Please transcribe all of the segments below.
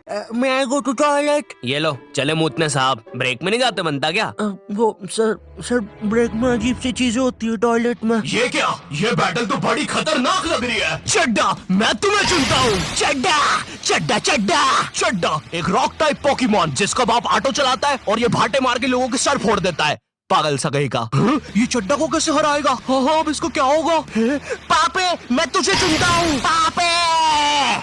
मैं आई go to toilet. ये लो चले मूतने साहब, ब्रेक में नहीं जाते बनता क्या? वो सर ब्रेक में अजीब सी चीजें होती है टॉयलेट में। ये क्या? ये बैटल तो बड़ी खतरनाक लग रही है। चड्डा, मैं तुम्हें चुनता हूँ। चड्डा चड्डा चड्डा चड्डा एक रॉक टाइप पोकेमॉन जिसका बाप ऑटो चलाता है और ये भाटे मार के लोगों के सर फोड़ देता है। पागल सगाई का। ये चड्डा को कैसे हराएगा? हाँ अब इसको क्या होगा? पापे मैं तुझे चुनता हूँ। पापे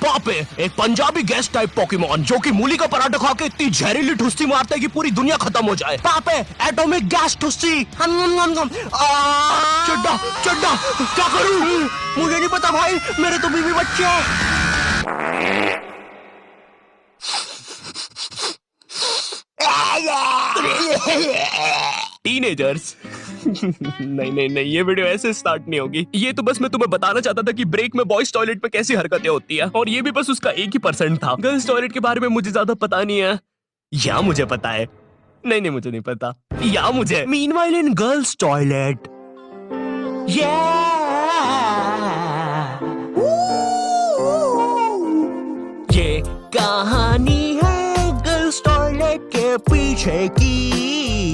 पापे एक पंजाबी गैस टाइप पोकेमॉन जो कि मूली का पराठा खा के इतनी जहरीली ठुस्सी मारता है कि पूरी दुनिया खत्म हो जाए। पापे एटॉमिक गैस ठुस्सी। चड्डा चड्डा क्या करूँ? मुझे नहीं पता भाई, मेरे तो बीवी बच्चे हैं। टीनेजर्स नहीं नहीं नहीं, ये वीडियो ऐसे स्टार्ट नहीं होगी। ये तो बस मैं तुम्हें बताना चाहता था कि ब्रेक में बॉयज टॉयलेट में कैसी हरकतें होती है, और ये भी बस उसका 1% था। गर्ल्स टॉयलेट के बारे में मुझे ज्यादा पता नहीं है, या मुझे पता है। नहीं नहीं मुझे नहीं पता, या मुझे। मीनवाइल इन गर्ल्स टॉयलेट ये कहानी है गर्ल्स टॉयलेट के पीछे की।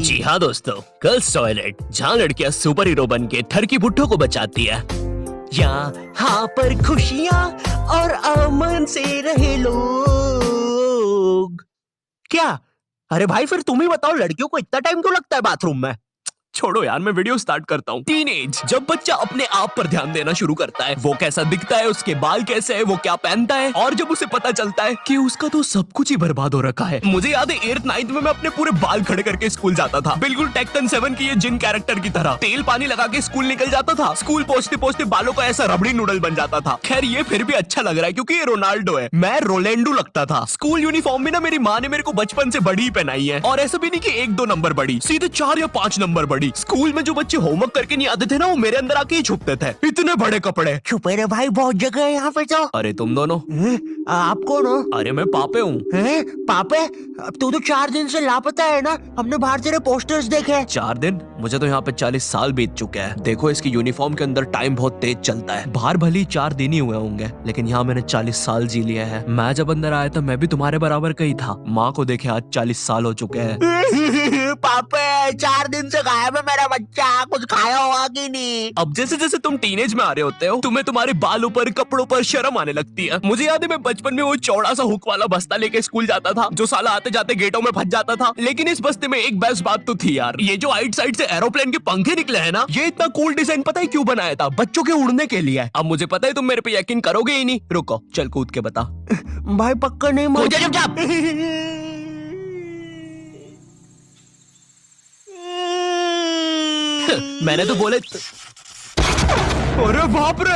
जी हाँ दोस्तों, गर्ल्स टॉयलेट जहाँ लड़कियां सुपर हीरो बन के ठरकी बुड्ढों को बचाती है। यहाँ पर खुशियाँ और अमन से रहे लोग। क्या? अरे भाई फिर तुम ही बताओ, लड़कियों को इतना टाइम क्यों लगता है बाथरूम में? छोड़ो यार, मैं वीडियो स्टार्ट करता हूँ। टीनेज, जब बच्चा अपने आप पर ध्यान देना शुरू करता है, वो कैसा दिखता है, उसके बाल कैसे है, वो क्या पहनता है, और जब उसे पता चलता है कि उसका तो सब कुछ ही बर्बाद हो रखा है। मुझे याद है 8th 9th में मैं अपने पूरे बाल खड़े करके स्कूल जाता था, बिल्कुल टेक्टन 7 की ये जिन कैरेक्टर की तरह। तेल पानी लगा के स्कूल निकल जाता था। स्कूल पहुंचते पहुंचते बालों का ऐसा रबड़ी नूडल बन जाता था। खैर ये फिर भी अच्छा लग रहा है क्योंकि ये रोनाल्डो है, मैं रोलेंडो लगता था। स्कूल यूनिफॉर्म भी ना मेरी माँ ने मेरे को बचपन से बड़ी पहनाई है, और ऐसा भी नहीं कि 1-2 नंबर बड़ी, सीधे 4 या 5 नंबर बड़ी। स्कूल में जो बच्चे होमवर्क करके नहीं आते थे ना, वो मेरे अंदर आके ही छुपते थे। इतने बड़े कपड़े। छुपे रे भाई, बहुत जगह है यहाँ पे तो। अरे तुम दोनों? आप कौन हो? अरे मैं पापे हूँ। पापे? अब तू तो 4 दिन से लापता है ना, हमने बाहर तेरे पोस्टर्स देखे। 4 दिन? मुझे तो यहाँ पे 40 साल बीत चुके हैं। देखो इसकी यूनिफॉर्म के अंदर टाइम बहुत तेज चलता है। बाहर भली 4 दिन ही हुए होंगे, लेकिन यहाँ मैंने 40 साल जी लिए हैं। मैं जब अंदर आया था मैं भी तुम्हारे बराबर का ही था। माँ को देखे आज 40 साल हो चुके हैं। पापे 4 दिन से गायब है मेरा बच्चा, कुछ खाया होगा कि नहीं? अब जैसे जैसे तुम टीनेज में आ रहे होते हो, तुम्हें तुम्हारे बालों पर, कपड़ों पर शर्म आने लगती है। मुझे याद है मैं बचपन में वो चौड़ा सा हुक वाला बस्ता लेके स्कूल जाता था, जो साला आते जाते गेटों में फंस जाता था। लेकिन इस बस्ते में एक बेस्ट बात तो थी यार, ये जो आइट साइड से एरोप्लेन के पंखे निकले हैं ना, ये इतना कूल डिजाइन पता है क्यों बनाया था? बच्चों के उड़ने के लिए। अब मुझे पता है तुम मेरे पे यकीन करोगे ही नहीं। रुको चल कूद के बता। भाई पक्का नहीं मान। मैंने तो बोले। अरे बाप रे,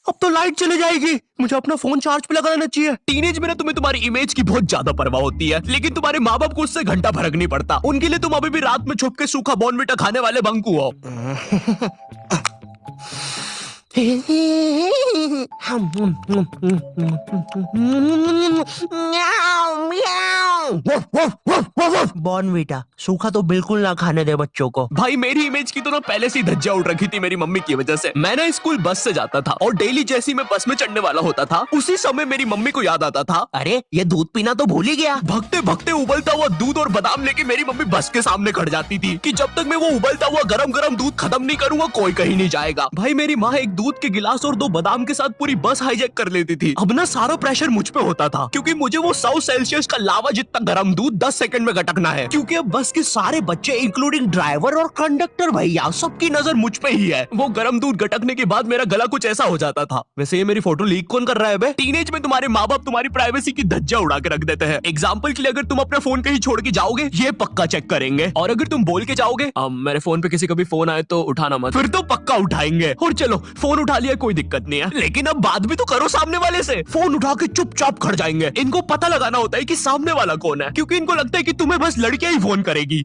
अब तो लाइट चली जाएगी। मुझे अपना फोन चार्ज पे लगाना चाहिए। टीनेज में ना तुम्हें तुम्हारी इमेज की बहुत ज्यादा परवाह होती है, लेकिन तुम्हारे माँ बाप को उससे घंटा फर्क नहीं पड़ता। उनके लिए तुम अभी भी रात में छुप के सूखा बॉर्नविटा खाने वाले बंकू हो। बॉर्नविटा सूखा तो बिल्कुल ना खाने दे बच्चों को। भाई मेरी इमेज की तो ना पहले से ही धज्जियां उड़ रखी थी मेरी मम्मी की वजह से। मैं ना स्कूल बस से जाता था, और डेली जैसे ही मैं बस में चढ़ने वाला होता था, उसी समय मेरी मम्मी को याद आता था, अरे ये दूध पीना तो भूल ही गया। भगते भगते उबलता हुआ दूध और बादाम लेके मेरी मम्मी बस के सामने खड़ जाती थी कि जब तक मैं वो उबलता हुआ गरम गरम दूध खत्म नहीं करूंगा कोई कहीं नहीं जाएगा। भाई मेरी माँ एक दूध के गिलास और 2 बादाम के साथ पूरी बस हाईजैक कर लेती थी। अब ना सारा प्रेशर मुझ पे होता था, क्योंकि मुझे वो 100 सेल्सियस का लावा जितना गर्म दूध 10 सेकंड में गटकना है। क्योंकि अब बस के सारे बच्चे इंक्लूडिंग ड्राइवर और कंडक्टर भैया सबकी नजर मुझ पे ही है। वो गर्म दूध गटकने के बाद मेरा गला कुछ ऐसा हो जाता था। वैसे ये मेरी फोटो लीक कौन कर रहा है बे? टीनेज में तुम्हारे माँ बाप तुम्हारी प्राइवेसी की धज्जियां उड़ा के रख देते हैं। एग्जाम्पल के लिए अगर तुम अपना फोन कहीं छोड़ के जाओगे, ये पक्का चेक करेंगे, और अगर तुम बोल के जाओगे मेरे फोन पे किसी का भी फोन आए तो उठाना मत, फिर तो पक्का उठाएंगे। और चलो फोन उठा लिया कोई दिक्कत नहीं है, लेकिन अब बात भी तो करो सामने वाले से। फोन उठा के चुपचाप खड़ जाएंगे। इनको पता लगाना होता है कि सामने वाला कौन है, क्योंकि इनको लगता है कि तुम्हें बस लड़कियां ही फोन करेगी।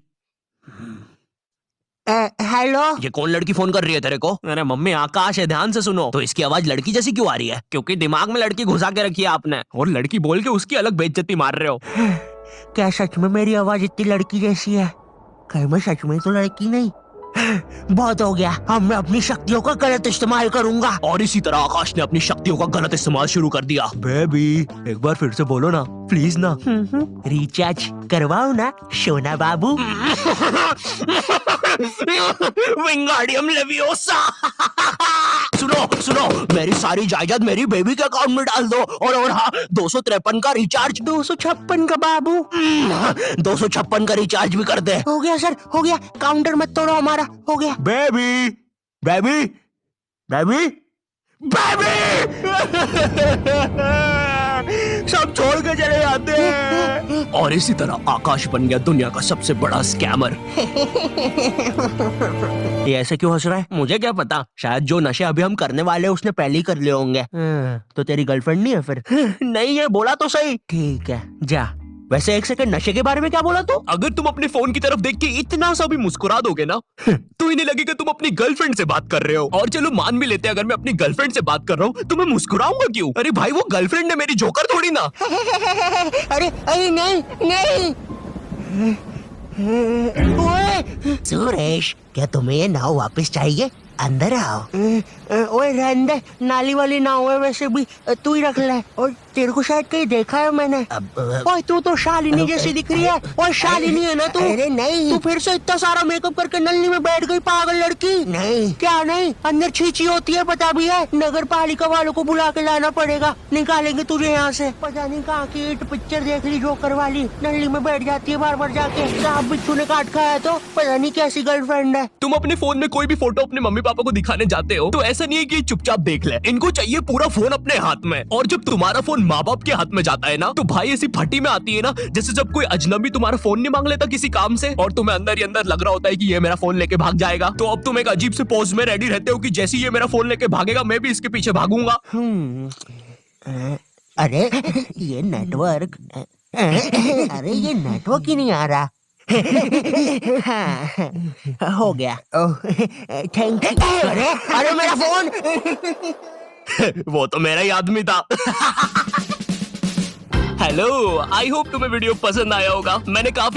हेलो, ये कौन लड़की फोन कर रही है तेरे को? अरे मम्मी आकाश है, ध्यान से सुनो। तो इसकी आवाज लड़की जैसी क्यों आ रही है? क्योंकि दिमाग में लड़की घुसा के रखी है आपने, और लड़की बोल के उसकी अलग बेइज्जती मार रहे हो। क्या सच में मेरी आवाज इतनी लड़की जैसी है? कहीं मैं सच में तो लड़की नहीं? बहुत हो गया, अब मैं अपनी शक्तियों का गलत इस्तेमाल करूंगा। और इसी तरह आकाश ने अपनी शक्तियों का गलत इस्तेमाल शुरू कर दिया। बेबी एक बार फिर से बोलो ना प्लीज ना। रिचार्ज करवाओ ना सोना बाबू। विंगाडियम लेवियोसा। सुनो सुनो, मेरी सारी जायदाद मेरी बेबी के अकाउंट में डाल दो। और हाँ, 253 का रिचार्ज। 256 का बाबू। 256 का रिचार्ज भी कर दे। हो गया सर, हो गया, काउंटर मत तोड़ो हमारा, हो गया। बेबी बेबी बेबी बेबी सब छोड़ के चले जाते हैं। और इसी तरह आकाश बन गया दुनिया का सबसे बड़ा स्कैमर। ये ऐसे क्यों हंस रहा है? मुझे क्या पता, शायद जो नशे अभी हम करने वाले हैं उसने पहले ही कर लिए होंगे। तो तेरी गर्लफ्रेंड नहीं है फिर? नहीं है, बोला तो सही। ठीक है जा। वैसे एक सेकंड, नशे के बारे में क्या बोला तू? अगर तुम अपने फोन की तरफ देख के इतना सा भी मुस्कुरा दोगे ना तो इन्हें लगेगा तुम अपनी गर्लफ्रेंड से बात कर रहे हो। और चलो मान भी लेते हैं अगर मैं अपनी गर्लफ्रेंड से बात कर रहा हूँ तो मैं मुस्कुराऊंगा क्यों? अरे भाई वो गर्लफ्रेंड है मेरी, जोकर थोड़ी ना। अरे अरे नहीं नहीं। ओए सुरेश, क्या तुम्हें ये नाव वापस चाहिए? अंदर आओ। ओए रहने दे, नाली वाली नाव है वैसे भी, तू ही रख ले। और तेरे को शायद कहीं देखा है मैंने। ओए तू तो शालिनी जैसी दिख रही है। ओए शालिनी है ना तू? अरे नहीं, तू फिर से इतना सारा मेकअप करके नलनी में बैठ गई पागल लड़की। नहीं क्या नहीं, अंदर छींची होती है पता भी है। नगर पालिका वालों को बुला के लाना पड़ेगा, निकालेंगे तुझे यहाँ से। पता नहीं कहाँ की हिट पिक्चर देख ली जोकर वाली, नलनी में बैठ जाती है बार बार जाके। सांप बिच्छू ने काट खाया तो पता नहीं कैसी गर्लफ्रेंड है। तुम अपने फोन में कोई भी फोटो अपने मम्मी पापा को दिखाने जाते हो तो ऐसा नहीं है कि चुपचाप देख ले, इनको चाहिए पूरा फोन अपने हाथ में। और जब तुम्हारा फोन माँ बाप के हाथ में जाता है ना तो भाई ऐसी फटी में आती है ना, जैसे जब कोई अजनबी तुम्हारा फोन नहीं मांग लेता किसी काम से और तुम्हें अंदर ही अंदर लग रहा होता है कि ये मेरा फोन लेके भाग जाएगा। तो अब तुम एक अजीब से पोज में रेडी रहते हो कि जैसे ही ये मेरा फोन लेके भागेगा मैं भी इसके पीछे भागूंगा। अरे ये नेटवर्क, अरे ये नेटवर्क ही नहीं आ रहा। हाँ, हो गया। Thank you. अरे अरे मेरा फोन। वो तो मेरा ही आदमी था। हेलो, आई होप तुम्हें वीडियो पसंद आया होगा। मैंने काफी